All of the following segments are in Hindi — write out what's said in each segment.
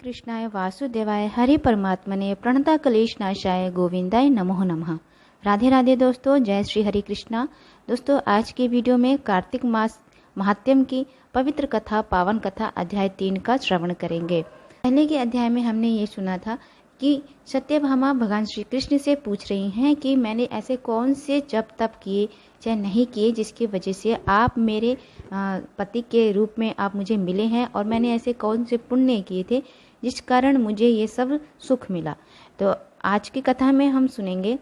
कृष्णाय वासुदेवाय हरि परमात्मने प्रणता कलेश नाशाय गोविंदाय नमो नमः। राधे राधे दोस्तों, जय श्री हरि कृष्णा। दोस्तों, आज की वीडियो में कार्तिक मास महात्म्य की पवित्र कथा पावन कथा अध्याय 3 का श्रवण करेंगे। पहले के अध्याय में हमने ये सुना था कि सत्यभामा भगवान श्री कृष्ण से पूछ रही हैं कि मैंने ऐसे कौन से जप तप किए चाहे नहीं किए जिसकी वजह से आप मेरे पति के रूप में आप मुझे मिले हैं, और मैंने ऐसे कौन से पुण्य किए थे जिस कारण मुझे ये सब सुख मिला। तो आज की कथा में हम सुनेंगे।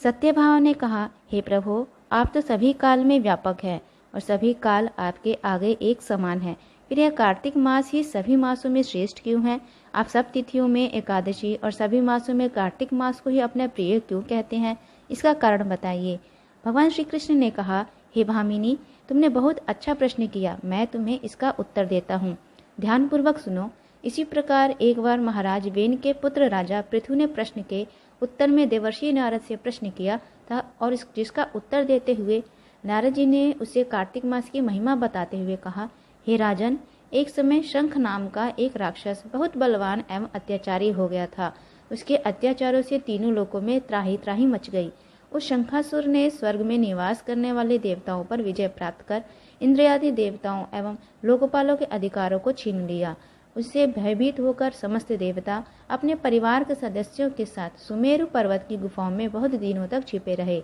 सत्यभामा ने कहा, हे प्रभु, आप तो सभी काल में व्यापक हैं और सभी काल आपके आगे एक समान है। फिर यह कार्तिक मास ही सभी मासों में श्रेष्ठ क्यों है? आप सब तिथियों में एकादशी और सभी मासों में कार्तिक मास को ही अपना प्रिय क्यों कहते हैं? इसका कारण बताइए। भगवान श्री कृष्ण ने कहा, हे भामिनी, तुमने बहुत अच्छा प्रश्न किया, मैं तुम्हें इसका उत्तर देता हूँ। ध्यानपूर्वक सुनो। इसी प्रकार एक बार महाराज वेन के पुत्र राजा पृथु ने प्रश्न के उत्तर में देवर्षि नारद से प्रश्न किया था, और जिसका उत्तर देते हुए नारद जी ने उसे कार्तिक मास की महिमा बताते हुए कहा, हे राजन, एक समय शंख नाम का एक राक्षस बहुत बलवान एवं अत्याचारी हो गया था। उसके अत्याचारों से तीनों लोकों में त्राही त्राही मच गई। उस शंखासुर ने स्वर्ग में निवास करने वाले देवताओं पर विजय प्राप्त कर इंद्रियादि देवताओं एवं लोकपालों के अधिकारों को छीन लिया। उससे भयभीत होकर समस्त देवता अपने परिवार के सदस्यों के साथ सुमेरु पर्वत की गुफाओं में बहुत दिनों तक छिपे रहे।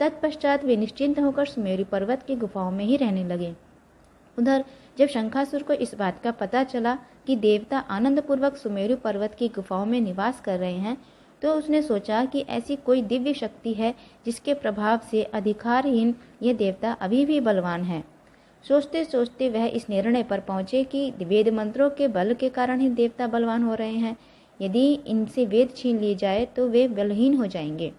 तत्पश्चात वे निश्चिंत होकर सुमेरु पर्वत की गुफाओं में ही रहने लगे। उधर जब शंखासुर को इस बात का पता चला कि देवता आनंद पूर्वक सुमेरु पर्वत की गुफाओं में निवास कर रहे हैं, तो उसने सोचा कि ऐसी कोई दिव्य शक्ति है जिसके प्रभाव से अधिकारहीन ये देवता अभी भी बलवान है। सोचते सोचते वह इस निर्णय पर पहुंचे कि वेद मंत्रों के बल के कारण ही देवता बलवान हो रहे हैं। यदि इनसे वेद छीन लिए जाए तो वे बलहीन हो जाएंगे।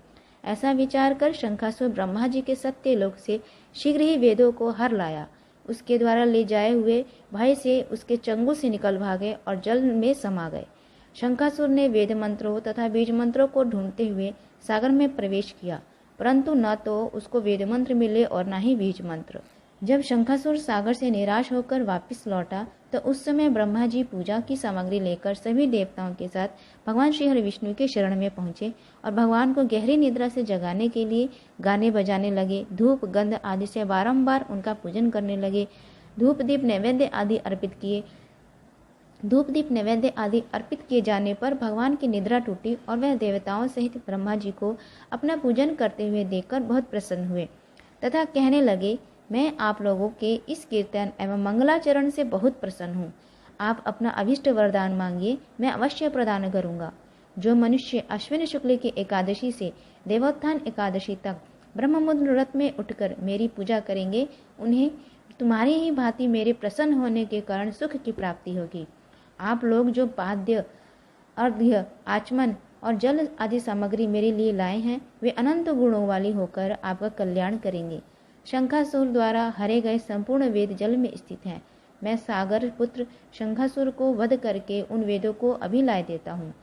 ऐसा विचार कर शंखासुर ब्रह्मा जी के सत्य लोक से शीघ्र ही वेदों को हर लाया। उसके द्वारा ले जाए हुए भय से उसके चंगुल से निकल भागे और जल में समा गए। शंखासुर ने वेद मंत्रों तथा बीज मंत्रों को ढूंढते हुए सागर में प्रवेश किया, परंतु न तो उसको वेद मंत्र मिले और न ही बीज मंत्र। जब शंखासुर सागर से निराश होकर वापस लौटा तो उस समय ब्रह्मा जी पूजा की सामग्री लेकर सभी देवताओं के साथ भगवान श्री हरि विष्णु के शरण में पहुंचे और भगवान को गहरी निद्रा से जगाने के लिए गाने बजाने लगे। धूप गंध आदि से बारंबार उनका पूजन करने लगे। धूप दीप नैवेद्य आदि अर्पित किए जाने पर भगवान की निद्रा टूटी और वह देवताओं सहित ब्रह्मा जी को अपना पूजन करते हुए देखकर बहुत प्रसन्न हुए तथा कहने लगे, मैं आप लोगों के इस कीर्तन एवं मंगलाचरण से बहुत प्रसन्न हूँ। आप अपना अभिष्ट वरदान मांगिए, मैं अवश्य प्रदान करूँगा। जो मनुष्य अश्विन शुक्ल की एकादशी से देवोत्थान एकादशी तक ब्रह्ममुद्र व्रत में उठकर मेरी पूजा करेंगे, उन्हें तुम्हारी ही भांति मेरे प्रसन्न होने के कारण सुख की प्राप्ति होगी। आप लोग जो पाद्य, अर्घ्य, आचमन और जल आदि सामग्री मेरे लिए लाए हैं, वे अनंत गुणों वाली होकर आपका कल्याण करेंगे। शंखासुर द्वारा हरे गए संपूर्ण वेद जल में स्थित हैं। मैं सागर पुत्र शंखासुर को वध करके उन वेदों को अभी लाए देता हूँ।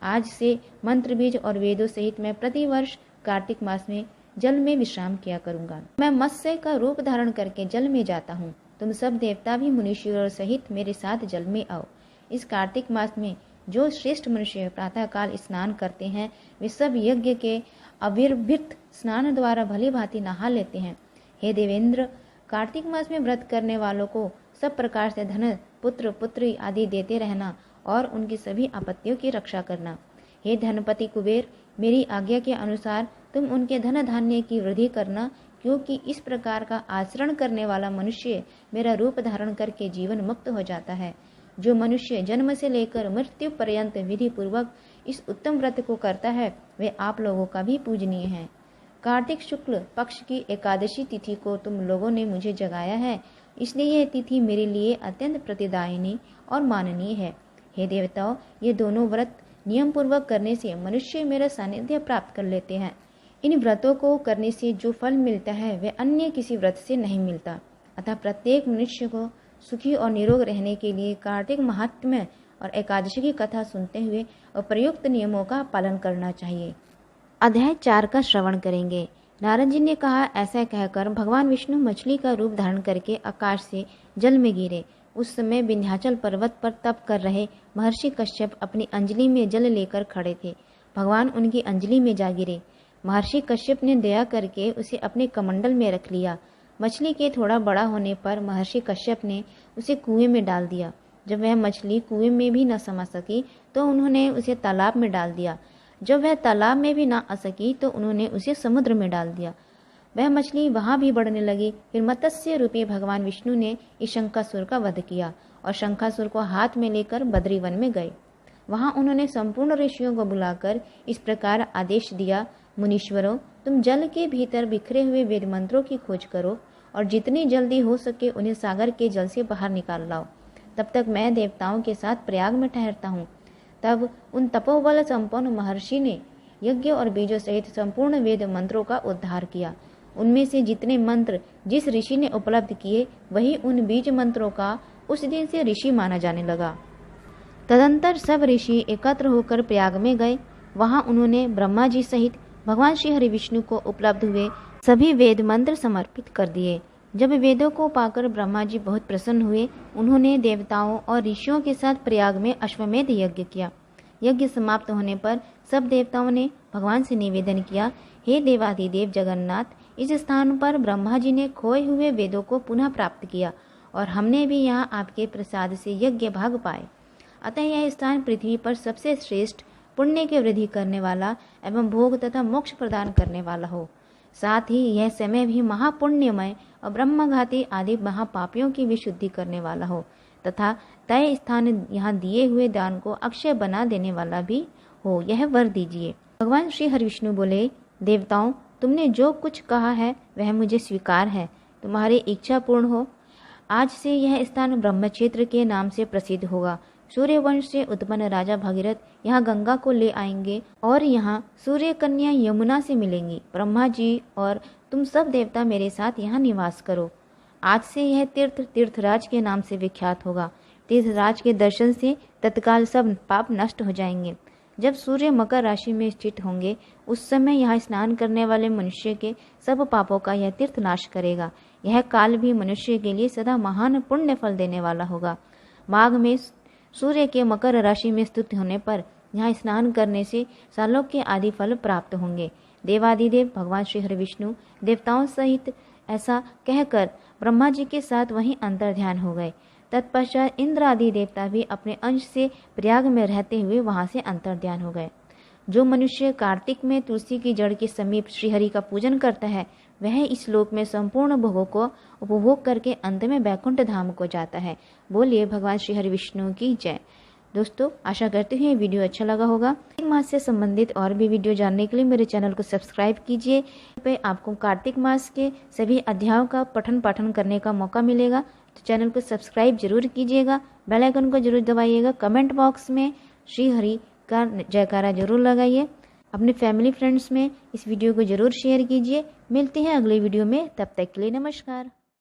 आज से मंत्र बीज और वेदों सहित मैं प्रतिवर्ष कार्तिक मास में जल में विश्राम किया करूँगा। मैं मत्स्य का रूप धारण करके जल में जाता हूँ। तुम सब देवता भी मनुष्यों सहित मेरे साथ जल में आओ। इस कार्तिक मास में जो श्रेष्ठ मनुष्य प्रातः काल स्नान करते हैं, वे सब यज्ञ के अविर्भित स्नान द्वारा भली भांति नहा लेते हैं। हे देवेंद्र, कार्तिक मास में व्रत करने वालों को सब प्रकार से धन, पुत्र, पुत्री आदि देते रहना और उनकी सभी आपत्तियों की रक्षा करना। हे धनपति कुबेर, मेरी आज्ञा के अनुसार तुम उनके धन धान्य की वृद्धि करना, क्योंकि इस प्रकार का आचरण करने वाला मनुष्य मेरा रूप धारण करके जीवन मुक्त हो जाता है। जो मनुष्य जन्म से लेकर मृत्यु पर्यंत विधि पूर्वक इस उत्तम व्रत को करता है, वे आप लोगों का भी पूजनीय है। कार्तिक शुक्ल पक्ष की एकादशी तिथि को तुम लोगों ने मुझे जगाया है, इसलिए यह तिथि मेरे लिए अत्यंत प्रतिदायिनी और माननीय है। हे देवताओं, ये दोनों व्रत नियम पूर्वक करने से मनुष्य मेरा सानिध्य प्राप्त कर लेते हैं। इन व्रतों को करने से जो फल मिलता है वह अन्य किसी व्रत से नहीं मिलता। अतः प्रत्येक मनुष्य को सुखी और निरोग रहने के लिए कार्तिक महात्म्य और एकादशी की कथा सुनते हुए और प्रयुक्त नियमों का पालन करना चाहिए। अध्याय 4 का श्रवण करेंगे। नारद जी ने कहा, ऐसा कहकर भगवान विष्णु मछली का रूप धारण करके आकाश से जल में गिरे। उस समय विंध्याचल पर्वत पर तप कर रहे महर्षि कश्यप अपनी अंजलि में जल लेकर खड़े थे। भगवान उनकी अंजलि में जा गिरे। महर्षि कश्यप ने दया करके उसे अपने कमंडल में रख लिया। मछली के थोड़ा बड़ा होने पर महर्षि कश्यप ने उसे कुएं में डाल दिया। जब वह मछली कुएं में भी न समा सकी तो उन्होंने उसे तालाब में डाल दिया। जब वह तालाब में भी न आ सकी तो उन्होंने उसे समुद्र में डाल दिया। वह मछली वहां भी बढ़ने लगी। फिर मत्स्य रूपी भगवान विष्णु ने इस शंखासुर का वध किया और शंखासुर को हाथ में लेकर बद्री वन में गए। वहां उन्होंने संपूर्ण ऋषियों को बुलाकर इस प्रकार आदेश दिया, मुनीश्वरों, तुम जल के भीतर बिखरे हुए वेद मंत्रों की खोज करो और जितनी जल्दी हो सके उन्हें सागर के जल से बाहर निकाल लाओ। तब तक मैं देवताओं के साथ प्रयाग में ठहरता हूँ। तब उन तपोबल संपन्न महर्षि ने यज्ञ और बीजों सहित संपूर्ण वेद मंत्रों का उद्धार किया। उनमें से जितने मंत्र जिस ऋषि ने उपलब्ध किए वही उन बीज मंत्रों का उस दिन से ऋषि माना जाने लगा। तदंतर सब ऋषि एकत्र होकर प्रयाग में गए। वहां उन्होंने ब्रह्मा जी सहित भगवान श्री हरि विष्णु को उपलब्ध हुए सभी वेद मंत्र समर्पित कर दिए। जब वेदों को पाकर ब्रह्मा जी बहुत प्रसन्न हुए, उन्होंने देवताओं और ऋषियों के साथ प्रयाग में अश्वमेध यज्ञ किया। यज्ञ समाप्त होने पर सब देवताओं ने भगवान से निवेदन किया, हे देवाधिदेव जगन्नाथ, इस स्थान पर ब्रह्मा जी ने खोए हुए वेदों को पुनः प्राप्त किया और हमने भी यहाँ आपके प्रसाद से यज्ञ भाग पाए। अतः यह स्थान पृथ्वी पर सबसे श्रेष्ठ, पुण्य की वृद्धि करने वाला एवं भोग तथा मोक्ष प्रदान करने वाला हो। साथ ही यह समय भी महापुण्यमय और ब्रह्मघाती आदि महापापियों की विशुद्धि करने वाला हो तथा तय स्थान यहाँ दिए हुए दान को अक्षय बना देने वाला भी हो, यह वर दीजिए। भगवान श्री हरि विष्णु बोले, देवताओं, तुमने जो कुछ कहा है वह मुझे स्वीकार है। तुम्हारी इच्छा पूर्ण हो। आज से यह स्थान ब्रह्मक्षेत्र के नाम से प्रसिद्ध होगा। सूर्यवंश से उत्पन्न राजा भगीरथ यहाँ गंगा को ले आएंगे और यहाँ सूर्य कन्या यमुना से मिलेंगी। ब्रह्मा जी और तुम सब देवता मेरे साथ यहाँ निवास करो। आज से यह तीर्थ तीर्थराज के नाम से विख्यात होगा। तीर्थराज के दर्शन से तत्काल सब पाप नष्ट हो जाएंगे। जब सूर्य मकर राशि में स्थित होंगे उस समय यहाँ स्नान करने वाले मनुष्य के सब पापों का यह तीर्थ नाश करेगा। यह काल भी मनुष्य के लिए सदा महान पुण्य फल देने वाला होगा। माघ में सूर्य के मकर राशि में स्थित होने पर यहाँ स्नान करने से सालों के आदि फल प्राप्त होंगे। देवादिदेव भगवान श्री हरि विष्णु देवताओं सहित ऐसा कहकर ब्रह्मा जी के साथ वहीं अंतर ध्यान हो गए। तत्पश्चात इंद्र आदि देवता भी अपने अंश से प्रयाग में रहते हुए वहां से अंतर ध्यान हो गए। जो मनुष्य कार्तिक में तुलसी की जड़ के समीप श्रीहरि का पूजन करता है वह इस लोक में संपूर्ण भोगों को उपभोग करके अंत में वैकुंठ धाम को जाता है। बोलिए भगवान श्री हरि विष्णु की जय। दोस्तों, आशा करती हूँ ये वीडियो अच्छा लगा होगा। कार्तिक मास से संबंधित और भी वीडियो जानने के लिए मेरे चैनल को सब्सक्राइब कीजिए। पे आपको कार्तिक मास के सभी अध्यायों का पठन पाठन करने का मौका मिलेगा, तो चैनल को सब्सक्राइब जरूर कीजिएगा, बेल आइकन को जरूर दबाइएगा, कमेंट बॉक्स में श्री हरि का जयकारा जरूर लगाइए। अपने फैमिली फ्रेंड्स में इस वीडियो को जरूर शेयर कीजिए। मिलते हैं अगले वीडियो में, तब तक के लिए नमस्कार।